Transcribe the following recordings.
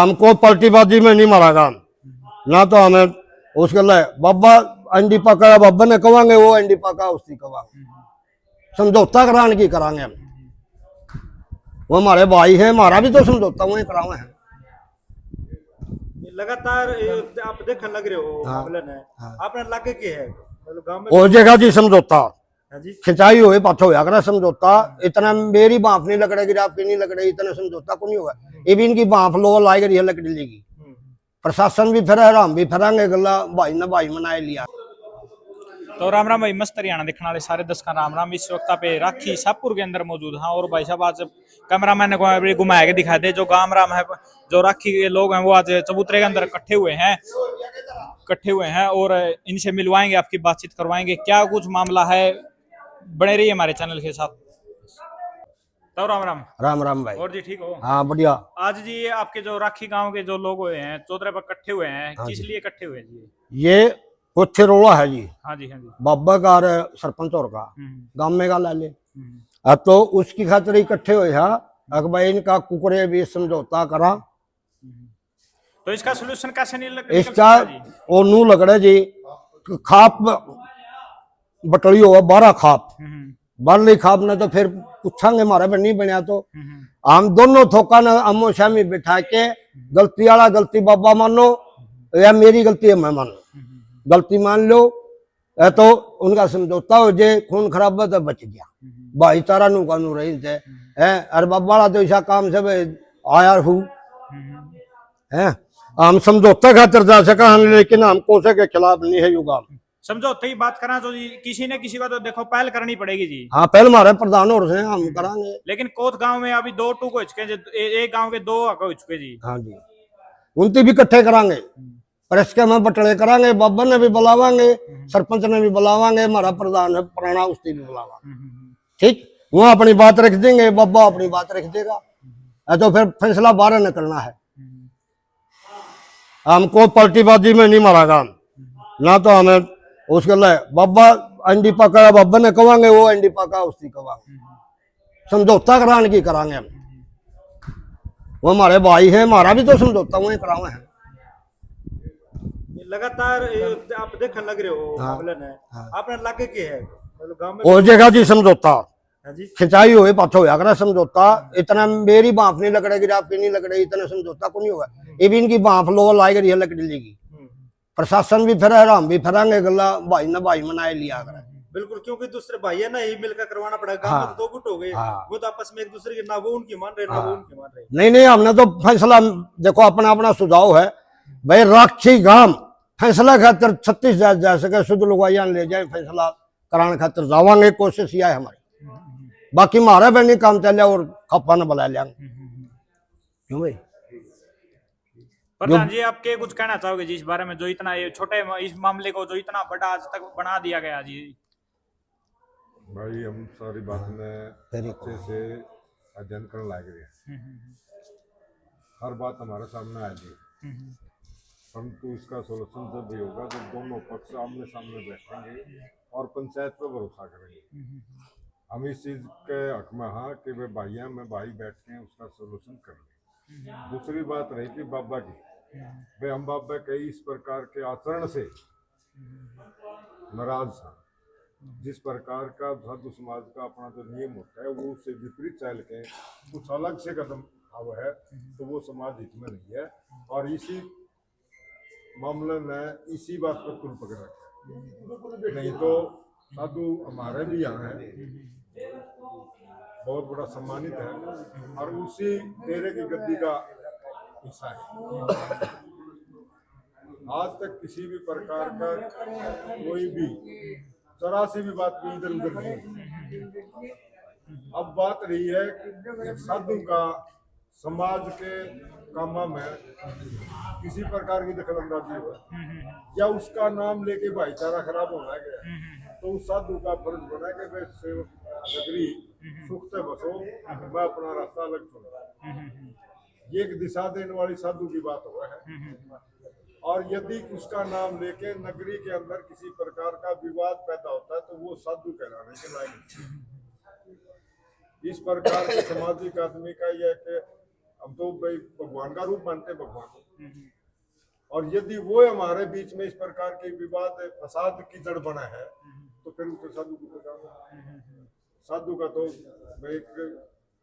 हमको पलटीबाजी में नहीं मारेगा ना, तो हमें उसके लिए बाबा अंडी पका बाबा ने कहेंगे, वो अंडी पका उसकी कहेंगे, समझौता कराने की करांगे हम। वो हमारे भाई है, हमारा भी तो समझौता वही करावे है। लगातार आप देखने लग रहे हो हाँ, मामले ने हाँ। आपने लागे के है मतलब गांव में और जगह जी समझौता हाँ जी खिंचाई हुए पाछो होया करे समझौता, इतना मेरी बाप नहीं लकड़ेगी, आपकी नहीं लकड़ेगी, इतना समझौता को नहीं होगा। ये भी इनकी बाप लो लाई करी लकड़ी लेगी, प्रशासन भी फिर हम भी फिरेंगे, गला भाई ने भाई मनाए लिया। तो राम राम भाई, मस्त हरियाणा देखने वाले सारे दर्शकों राम राम। इस वक्त पे राखी शाहपुर के अंदर मौजूद हाँ, और भाई साहब आज कैमरामैन को अभी घुमाया के दिखा दे, जो गांव राम है, जो राखी के लोग हैं वो आज चबूतरे के अंदर इकट्ठे हुए हैं और इनसे मिलवाएंगे, आपकी बातचीत करवाएंगे, क्या कुछ मामला है। बने रहिए हमारे चैनल के साथ। तो राम राम। राम राम भाई। और जी ठीक हो? हाँ बढ़िया। आज जी आपके जो राखी गांव के जो लोग हुए हैं चौधरी पर इकट्ठे हुए हैं, हाँ किस जी। लिए इकट्ठे हुए हैं जी? ये कुछ रोड़ा है जी, हाँ जी हाँ जी। बाबा का और सरपंच और का गांव में का ला ले, तो उसकी खातिर इकट्ठे हुए हैं कि भाई इनका कुकरे भी समझौता करा। तो इसका सोल्यूशन कैसे निकल इसका सकता जी? वो नू लगड़े जी, खाप बटड़ी हो 12 खाप, 12 खाप ने तो फिर पूछांगे हमारा भी नहीं बनया, तो हम दोनों थोका ने अमो शामी बिठा के गलती वाला गलती बाबा मानो या मेरी गलती है मैं मानो, गलती मान लो तो उनका समझौता हो जाए, खून खराबा तो बच गया, भाईचारा नू कानू रही थे है। अरे बाबा वाला तो ऐसा काम से आया हूँ है, हम समझौता खातर जा सका, लेकिन हम कोसे के खिलाफ नहीं है युगा। समझौते की बात करा तो जी किसी ने किसी को तो देखो पहल करनी पड़ेगी जी। हाँ पहले हमारे प्रधान और से हम करांगे। लेकिन कोत गांव में अभी 2 टूक हो चुके हैं, एक गांव के 2 हो चुके जी। हाँ जी, उनती भी इकट्ठे करांगे, पर इसके में बटड़े करांगे, बाबा ने भी बुलावांगे, सरपंच ने भी बुलावांगे, हमारा प्रधान है पुराना उसकी भी बुलावांगे। ठीक, वो अपनी बात रख देंगे, बाबा अपनी बात रख देगा, तो फिर फैसला बाहर निकलना है। हमको पलटीबाजी में नहीं मारेगा ना, तो हमें उसके लिए बाबा अंडी पका बाबा ने कहेंगे, वो अंडी पका उसकी कहेंगे, समझौता कराने की करांगे हम। वो हमारे भाई है, हमारा भी तो समझौता वही करावे है। लगातार आप देखने लग रहे हो हाँ, मामले ने हाँ। आपने लागे के है मतलब गांव में और जगह जी समझौता हाँ जी खिंचाई हुए पाछो होया करे समझौता, इतना मेरी बाप नहीं लकड़ेगी, आपकी नहीं लकड़ेगी, इतना समझौता को नहीं होगा। ये भी इनकी बाप लो लाई करी लकड़ी लेगी, प्रशासन भी फिर हम भी फिरेंगे, गला भाई ने भाई मनाए लिया करे। बिल्कुल, क्योंकि दूसरे भाई है ना, ही मिलकर करवाना पड़ेगा। गांव हाँ, में तो 2 गुट हो गए, हाँ। वो तो आपस में एक दूसरे की ना वो उनकी मान रहे ना वो उनकी मान रहे। नहीं नहीं, हमने तो फैसला देखो अपना अपना सुझाव है भाई, राखी गांव फैसला खातर 36 जा सके शुद्ध लुगाइया ले जाए, फैसला कराने खातर जावांगे, कोशिश यह है हमारी। बाकी हमारा भी नहीं काम चल और खपा न बुला लिया क्यों भाई। प्रधान जी आप क्या कुछ कहना चाहोगे जी इस बारे में, जो इतना ये छोटे इस मामले को जो इतना बड़ा आज तक बना दिया गया जी? भाई हम सारी बात में अच्छे से अध्ययन करने लगे हैं, हर बात हमारे सामने आ गई, परंतु इसका सोल्यूशन जब भी होगा जब दोनों पक्ष आमने सामने बैठेंगे और पंचायत पर भरोसा करेंगे। हम इस चीज के हक में हाँ कि वे भाइयों में भाई बैठ के उसका सोल्यूशन कर लें। दूसरी बात रही थी बाबा की, वे हम बाबा के इस प्रकार के आचरण से नाराज था, जिस प्रकार का साधु समाज का अपना जो नियम होता है वो उससे विपरीत चल के कुछ अलग से कदम अब है, तो वो समाज हित में नहीं है। और इसी मामले में इसी बात पर तुल पकड़ रखा, नहीं तो साधु हमारे भी यहाँ है, बहुत बड़ा सम्मानित है और उसी तेरे की गद्दी का हिस्सा है। आज तक किसी भी प्रकार का कोई भी जरा सी भी बात भी इधर उधर नहीं। अब बात रही है कि साधु का समाज के कामों में किसी प्रकार की दखलंदाजी हो या उसका नाम लेके भाईचारा खराब होना है, तो उस साधु का फर्ज बना कि वे सेवक नगरी सुख से बसो, मैं अपना रास्ता अलग चुना। ये एक दिशा देने वाली साधु की बात हो है। और यदि उसका नाम लेके नगरी के अंदर किसी प्रकार का विवाद पैदा होता है तो वो साधु कहलाने के लायक। इस प्रकार के सामाजिक आदमी का यह कि हम तो भाई भगवान का रूप मानते हैं भगवान को। और यदि वो हमारे बीच में इस प्रकार के विवाद फसाद की जड़ बना है तो फिर उसको साधु को बचाना। साधु का तो एक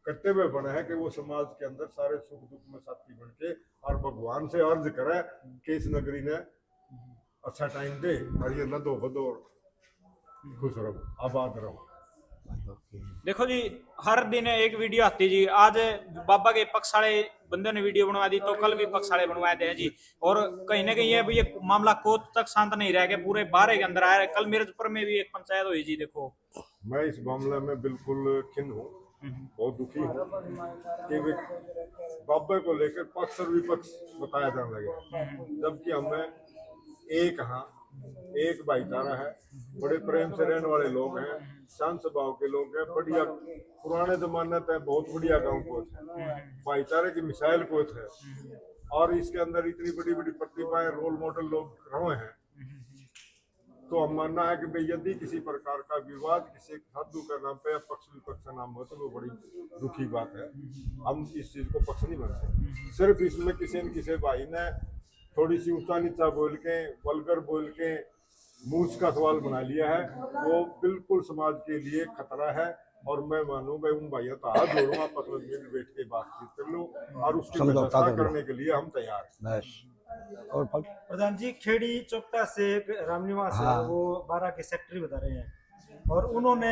कर्तव्य बना है कि वो समाज के अंदर सारे सुख दुख में साथी बन के और भगवान से अर्ज करे कि इस नगरी ने अच्छा टाइम दे और ये लदो बदो खुश रहो आबाद रहो। देखो जी हर दिन एक वीडियो आती जी, आज बाबा के पक्ष वाले बंदे ने वीडियो बनवा दी तो कल भी पक्ष वाले बनवा दे जी, और कहीं ना कहीं ये मामला कोर्ट तक शांत नहीं रह गया, पूरे बारह के अंदर आया। कल मिर्जपुर में भी एक पंचायत हुई जी। देखो मैं इस मामले में बिल्कुल खिन्न हूँ, बहुत दुखी हूँ कि बाबा को लेकर पक्ष और विपक्ष बताया जाने लगे, जबकि हमें एक भाईचारा है, बड़े प्रेम से रहने वाले लोग हैं, शांत स्वभाव के लोग हैं, बढ़िया पुराने जमाने तक बहुत बढ़िया गांव कोच है, भाईचारे की मिसाइल कोच है, और इसके अंदर इतनी बड़ी बड़ी प्रतिभाएं रोल मॉडल लोग रहे हैं। तो हम मानना है कि भाई यदि किसी प्रकार का विवाद किसी साधु का नाम पे या पक्ष विपक्ष का नाम हो तो वो बड़ी दुखी बात है। हम इस चीज को पक्ष नहीं मानते। सिर्फ इसमें किसी न किसी भाई ने थोड़ी सी ऊंचा नीचा बोल के वल्गर बोल के मूस का सवाल बना लिया है, वो बिल्कुल समाज के लिए खतरा है। और मैं मानूं भाई उन भाइयों का हाथ जोड़ूं, आपस में मिल बैठ के बातचीत कर लो और उसकी व्यवस्था करने के लिए हम तैयार हैं। और प्रधान जी खेड़ी चोपटा से एक रामनिवास है, वो 12 के सेक्रेटरी बता रहे हैं, और उन्होंने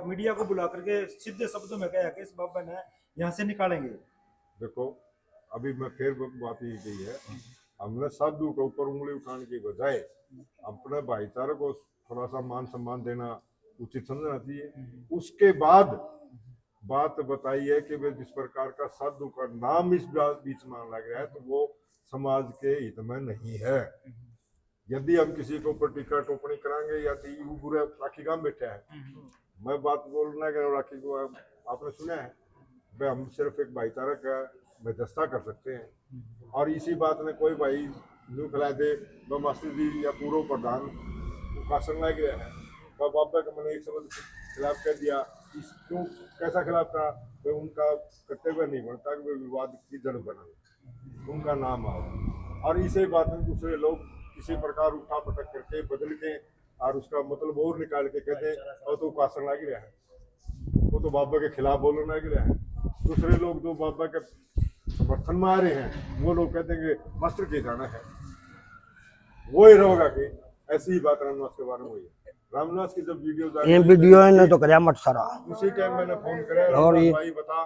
मीडिया को बुला करके सीधे शब्दों में कहा कि इस बाबा ने यहाँ से निकालेंगे। देखो अभी मैं फिर बात ये कही है, हमने साधु के ऊपर उंगली उठाने की बजाय अपने भाईचारे को थोड़ा सा मान सम्मान देना उचित समझना चाहिए। उसके बाद बात बताई है कि जिस प्रकार का साधु का नाम इस बीच में लग रहा है तो वो समाज के हित में नहीं है। यदि हम किसी के ऊपर टीका टिप्पणी कराएंगे या वो बुरा राखी काम बैठा है, मैं बात बोलना कि राखी को आपने सुना है भाई, हम सिर्फ एक भाईचारा का मध्यस्थता कर सकते हैं। और इसी बात ने कोई भाई यूँ खिला दे मास्टर जी या पूर्व प्रधान भाषण ला गया है, बाबा का मैंने एक शब्द खिलाफ कर दिया, इस क्यों कैसा खिलाफ था, तो उनका कर्तव्य नहीं बनता कि वे विवाद की जड़ बना, उनका नाम आओ। और इसी बात में दूसरे लोग किसी प्रकार उठा पटक करके बदल के और उसका मतलब और निकाल के कहते और तो भाषण लाग रहा है, वो तो बाबा के खिलाफ बोलने लग रहा है। दूसरे लोग जो बाबा के समर्थन में आ रहे हैं वो लोग कहते हैं कि मास्टर के जाना है, वो ही रहेगा कि ऐसी ही बात रामनिवास के बारे में हुई है। रामनिवास की जब वीडियो ने तो कराया मत सारा, उसी टाइम मैंने फोन कराया और भाई बता,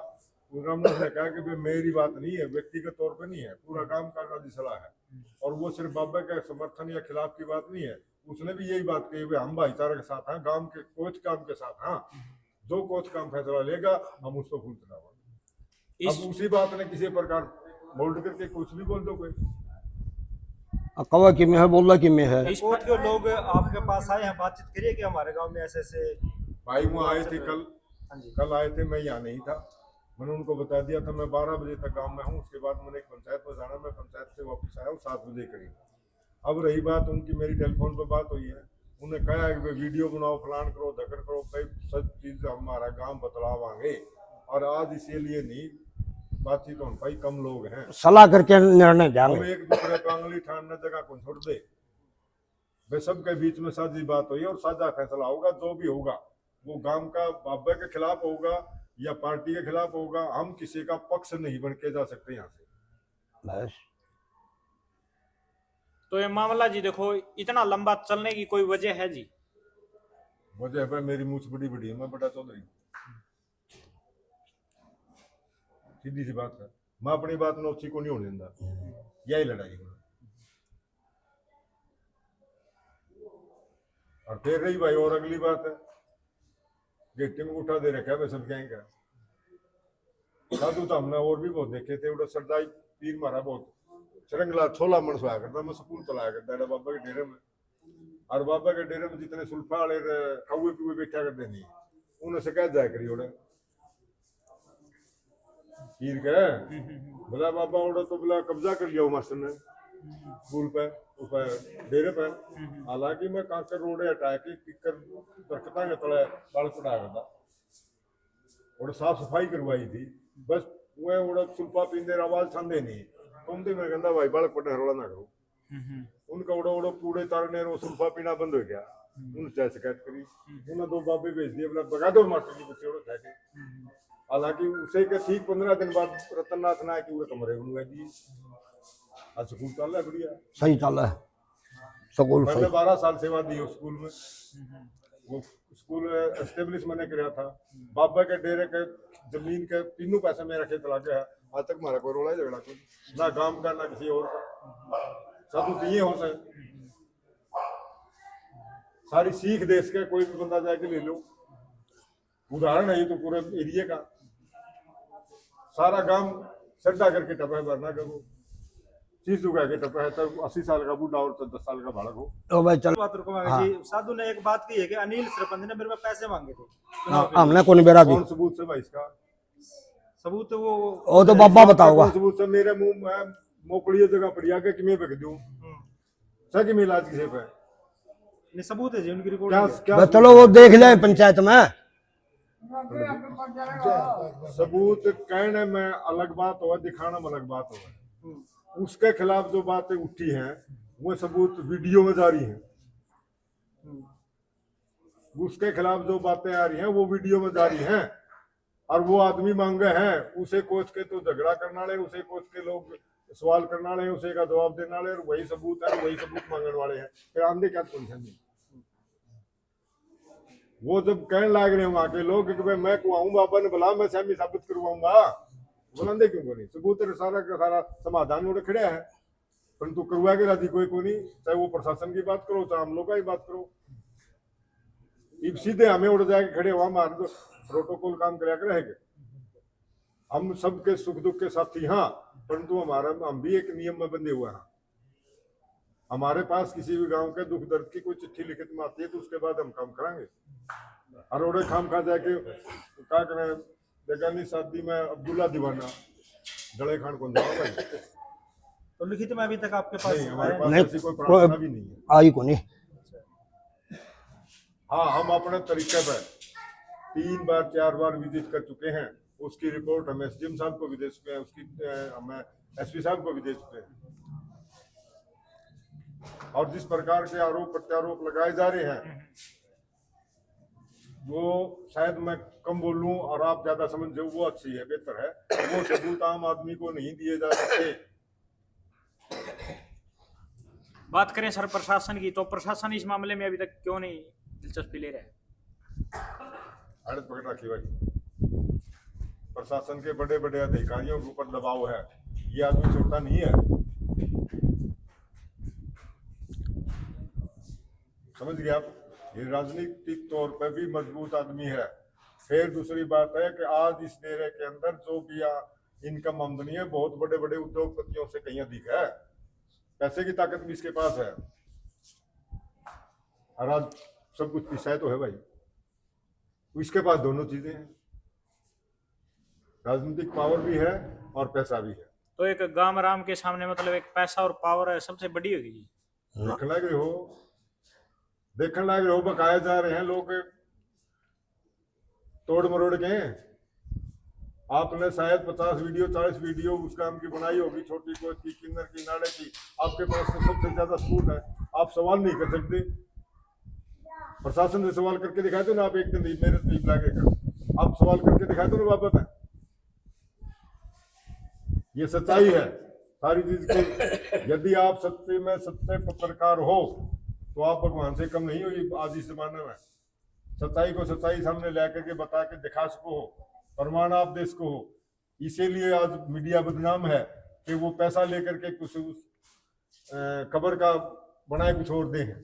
रामनिवास ने कहा कि भाई मेरी बात नहीं है, व्यक्तिगत तौर पे नहीं है, पूरा काम करना की सलाह है। और वो सिर्फ बाबा के समर्थन या खिलाफ की बात नहीं है, उसने भी यही बात कही हम भाईचारे के साथ हैं, गांव के कोच काम के साथ। हाँ, जो कोच काम फैसला लेगा हम उसको फूल चलावांगे। अब उसी बात ने किसी प्रकार मोल्ड करके कुछ भी बोल दो, कोई कवा कि मैं बोला कि मैं है। कोर्ट के लोग आपके पास आए हैं, बातचीत करिए कि हमारे गांव में ऐसे ऐसे भाई वो आए थे कल आए थे, मैं यहाँ नहीं था, मैंने उनको बता दिया था मैं 12 बजे तक गांव में हूँ। उसके बाद मैंने एक पंचायत में जाना, मैं पंचायत से वापस आया हूँ 7 बजे करीब। अब रही बात उनकी, मेरी टेलीफोन पर बात हुई है, उन्हें कहा है कि वीडियो बनाओ, फलान करो, धकर करो, भाई सब चीज़ हमारा गाँव बतलावांगे। और आज इसीलिए नहीं बातचीत हो भाई, कम लोग हैं, सलाह करके निर्णय जाएंगे, एक दूसरे पे उंगली ठानने जगह को छोड़ दे भाई, सबके बीच में साझी बात हुई और साझा फैसला होगा। जो भी होगा वो गांव का बाबा के खिलाफ होगा या पार्टी के खिलाफ होगा, हम किसी का पक्ष नहीं बन के जा सकते यहाँ से बस। तो ये मामला जी देखो इतना लंबा चलने की कोई वजह है जी? वजह है मेरी मूछ बड़ी बड़ी है, मैं बड़ा चौधरी, सीधी सी बात है, मैं अपनी बात नौची को नहीं होने देता, यही लड़ाई है। और फिर रही भाई और अगली बात है, गेटी में उठा दे रखा है सब कहेंगे साधु तो हमने और भी बहुत देखे थे, सरदाई पीर मारा बहुत चरंगला छोला मन सोया करता, मैं स्कूल चलाया करता बाबा के डेरे में। और बाबा के डेरे में जितने सुल्फा वाले कौए पीए बैठा करते नहीं, उन्हें शिकायत जाया करी ओढ़े पीर के बोला बाबा ओढ़ा तो बोला कब्जा कर लिया मास्टर ने स्कूल पे डेरे पे। हालांकि मैं कांकर रोडे हटाया कि किकर दरख्ता के तले बाल कटाया था और साफ सफाई करवाई थी, बस वो उड़ा सुल्फा पींदे आवाज छांदे नहीं तुम तो मेरे कहंदा भाई बालक पटे हरोला ना करो उनका उड़ो उड़ो पूरे तारने रो सुल्फा पीना बंद हो गया उनसे शिकायत करी उन्होंने 2 बाबे भेज दिए बोला भगा दो मास्टर जी बच्चे उड़ो थे हालांकि उसे के ठीक 15 दिन बाद रतननाथ ना कि वो कमरे में जी आज स्कूल चल रहा है बढ़िया सही चल रहा है स्कूल मैंने सही 12 साल सेवा दी उस स्कूल में वो स्कूल एस्टेब्लिश मैंने किया था बाबा के डेरे के जमीन के तीनों पैसे मेरा खेत लग गया आज तक हमारा कोई रोला झगड़ा कोई ना काम का ना किसी और का सब तो ये हो सके सारी सीख देश के कोई भी बंदा जाके ले लो उदाहरण है ये तो पूरे एरिया का सारा गांव सड्डा करके टपा है वरना करो चीज उगा के टपा है तब 80 साल का बूढ़ा और 10 साल का बालक हो तो भाई चल बात रुको मांगे जी साधु ने एक बात की है कि अनिल सरपंच ने मेरे पे पैसे मांगे थे हमने कौन बेरा भी कौन सबूत से भाई इसका सबूत वो तो बाबा बताओगा कौन सबूत से मेरे मुंह में मोकड़ी जगह पड़िया के किमें बक दूं सच में इलाज किसे पे नहीं सबूत है जी उनकी रिकॉर्ड क्या क्या बस चलो वो देख जाए पंचायत में सबूत कहने में अलग बात हो दिखाना में अलग बात हो उसके खिलाफ जो बातें उठी हैं वो सबूत वीडियो में जारी हैं उसके खिलाफ जो बातें आ रही हैं वो वीडियो में जारी हैं और वो आदमी मांगे हैं उसे कोच के तो झगड़ा करना ले उसे कोच के लोग सवाल करना ले उसे का जवाब देना ले और वही सबूत है वही सबूत मांगने वाले हैं फिर आंधे क्या टेंशन नहीं वो जब कहने लग रहे हैं वहां के लोग कि भाई मैं कुआऊं बाबा ने बुला मैं सहमी साबित करवाऊंगा बुलांदे क्यों को नहीं सबूत सारा का सारा समाधान उड़े खड़े है परंतु करवा के राजी कोई को नहीं चाहे वो प्रशासन की बात करो चाहे हम लोग की बात करो इब सीधे हमें उड़ जाके खड़े हुआ हमारे तो प्रोटोकॉल काम कराया करेंगे हम सबके सुख दुख के साथी हाँ परंतु हमारा हम भी एक नियम में बंधे हुए हैं हमारे पास किसी भी गांव के दुख दर्द की कोई चिट्ठी लिखित में आती है तो उसके बाद हम काम कराएंगे अरोड़े खाम खा जाके क्या करें बेगानी शादी में अब्दुल्ला दीवाना जड़े खान को जाओ भाई तो लिखित में अभी तक आपके पास नहीं हमारे आया पास नहीं, ऐसी कोई प्रार्थना भी नहीं है आई को नहीं हाँ हम अपने तरीके पर 3 बार 4 बार विजिट कर चुके हैं उसकी रिपोर्ट हम एसडीएम साहब को भी दे चुके हैं उसकी हमें एसपी साहब को भी दे चुके हैं और जिस प्रकार के आरोप प्रत्यारोप लगाए जा रहे हैं वो शायद मैं कम बोलूं और आप ज्यादा समझे वो अच्छी है बेहतर है वो सबूत आम आदमी को नहीं दिए जा सकते बात करें सर प्रशासन की तो प्रशासन इस मामले में अभी तक क्यों नहीं दिलचस्पी ले रहा है आड़त पकड़ रखी भाई प्रशासन के बड़े बड़े अधिकारियों के ऊपर दबाव है ये आदमी छोटा नहीं है समझ गए आप ये राजनीतिक तौर पर भी मजबूत आदमी है फिर दूसरी बात है कि आज इस डेरे के अंदर जो भी इनकम आमदनी है बहुत बड़े बड़े उद्योगपतियों से कहीं अधिक है पैसे की ताकत भी इसके पास है और आज सब कुछ पिछाए तो है भाई इसके पास दोनों चीजें हैं राजनीतिक पावर भी है और पैसा भी है तो एक गांव राम के सामने मतलब एक पैसा और पावर है सबसे बड़ी होगी जी देखने लग रहे हो बकाए जा रहे हैं लोग तोड़ मरोड़ के आपने शायद 50 वीडियो 40 वीडियो उस काम की बनाई होगी छोटी कोच की किन्नर की नाड़े की आपके पास तो सबसे ज्यादा सबूत है आप सवाल नहीं कर सकते प्रशासन से सवाल करके दिखाए दो ना आप एक दिन मेरे टीम लागे कर आप सवाल करके दिखाए दो ना वापस है ये सच्चाई है सारी चीज की यदि आप सत्य में सत्य पत्रकार हो तो आप भगवान से कम नहीं हो आज इस जमाने में सच्चाई को सच्चाई सामने ला करके बता के दिखा सको प्रमाण आप दे सको इसीलिए आज मीडिया बदनाम है कि वो पैसा लेकर के कुछ खबर का बनाए कुछ और दे हैं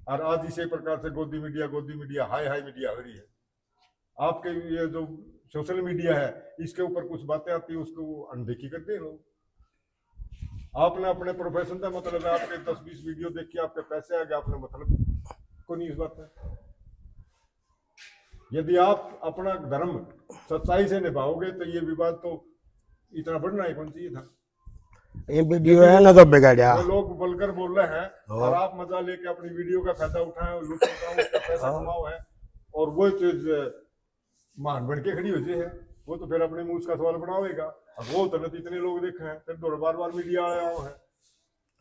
और आज इसी प्रकार से गोदी मीडिया हाई मीडिया हो रही है आपके ये जो सोशल मीडिया है इसके ऊपर कुछ बातें आती है उसको अनदेखी करते हैं लोग आपने अपने प्रोफेशन का मतलब है आपके 10-20 वीडियो देख के आपके पैसे आ गए आपने मतलब को नहीं इस बात में यदि आप अपना धर्म सच्चाई से निभाओगे तो ये विवाद तो इतना बढ़ना ही कौन चाहिए था ये वीडियो है ना तो बिगड़ा लोग बोलकर बोल रहे हैं और आप मजा लेके अपनी वीडियो का फायदा उठाएं और लूट उसका पैसा कमाओ है और वो चीज मान बढ़ के खड़ी हो जाए है वो तो फिर अपने मुंह उसका सवाल बनावेगा। अब वो तो नहीं इतने लोग देखे हैं, फिर दो बार मीडिया आया हुआ है,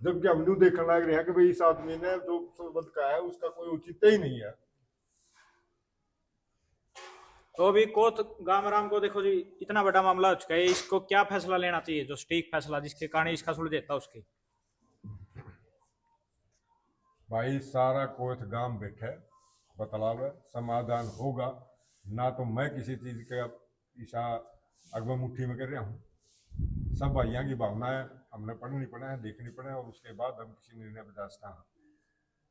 जबकि हम न्यू देखने लग रहे हैं कि भाई इस आदमी ने जो संबंध का है उसका कोई औचित्य ही नहीं है। तो अभी कोत गामराम को देखो जी, इतना बड़ा मामला हो चुका है, इसको क्या फैसला लेना चाहिए, जो सटीक फैसला जिसके कारण इसका सुलझेता उसके। भाई सारा कोथ गांव बैठे बतलावे, समाधान होगा ना। तो मैं किसी चीज का ईशा अगवा मुट्ठी में कर रहा हूँ। सब भाइयों की भावना है, हमने पढ़नी पड़ा है, देखनी पड़ा है, और उसके बाद हम किसी निर्णय पर जा सकते हैं।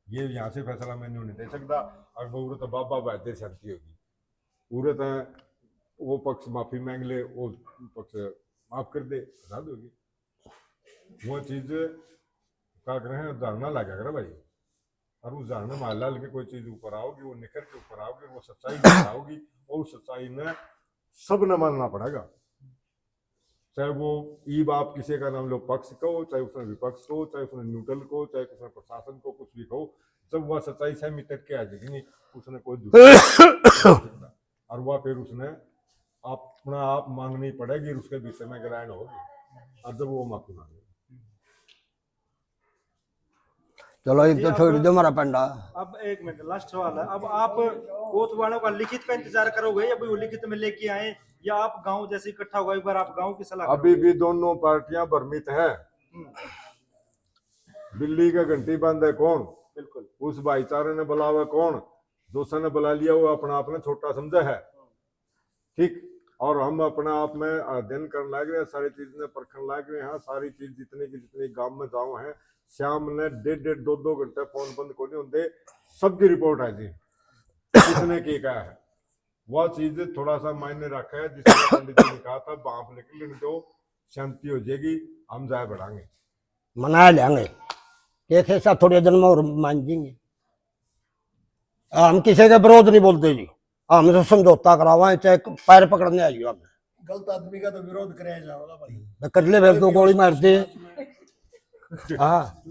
ये यहाँ से फैसला मैं नहीं दे सकता। अगर वो तो बाबा बातें शांति होगी, पूरे तो वो पक्ष माफी मांग ले, वो पक्ष माफ कर दे, आजाद होगी। वो चीज क्या करें, उदाहरण लगा कर भाई, और उस उदाहरण में मान के कोई चीज ऊपर आओगी, वो निकल के ऊपर आओगी, वो सच्चाई आओगी, और उस सच्चाई में सब न मानना पड़ेगा। चाहे वो ई बाप किसी का नाम लो पक्ष कहो, चाहे उसने विपक्ष को, चाहे उसने न्यूट्रल को, चाहे उसने प्रशासन को, कुछ भी कहो, जब वह सच्चाई से मिट के आ जाएगी, नहीं उसने कोई और वह फिर उसने अपना आप मांगनी पड़ेगी, उसके विषय में ग्रहण होगी, और जब वो माफी मांगे। चलो एक तो छोड़ दो हमारा पंडा। अब एक मिनट, लास्ट सवाल है। अब आप कोतवालों का लिखित का इंतजार करोगे या वो लिखित में लेके आए, या आप गांव जैसे इकट्ठा होगा एक बार आप गांव की सलाह अभी भी दोनों पार्टियां भ्रमित हैं। दिल्ली का घंटी बंद है कौन? बिल्कुल। उस भाईचारे ने बुलावा कौन? जोसा ने बुला लिया वो अपना आपने छोटा समझा है, ठीक। और हम अपने आप में अध्ययन करने लग रहे हैं, सारी चीज ने परखने लग रहे हैं। सारी चीज जितने की जितने गांव में जाओ हैं, श्याम ने 1.5 2 घंटे फोन बंद को नहीं होते, सबकी रिपोर्ट आई थी किसने की कहा है। वह चीज थोड़ा सा मायने रखा है, जिसने पंडित जी ने कहा था बाप निकलने दो, शांति हो जाएगी, हम जाए बढ़ाएंगे, मना लेंगे, एक ऐसा थोड़े दिन में और मान जाएंगे। हम किसी के विरोध नहीं बोलते जी, हम तो समझौता करावा, चाहे पैर पकड़ने आइए। हम गलत आदमी का तो विरोध कराया जाएगा भाई, कर ले फिर तो गोली मारते। हाँ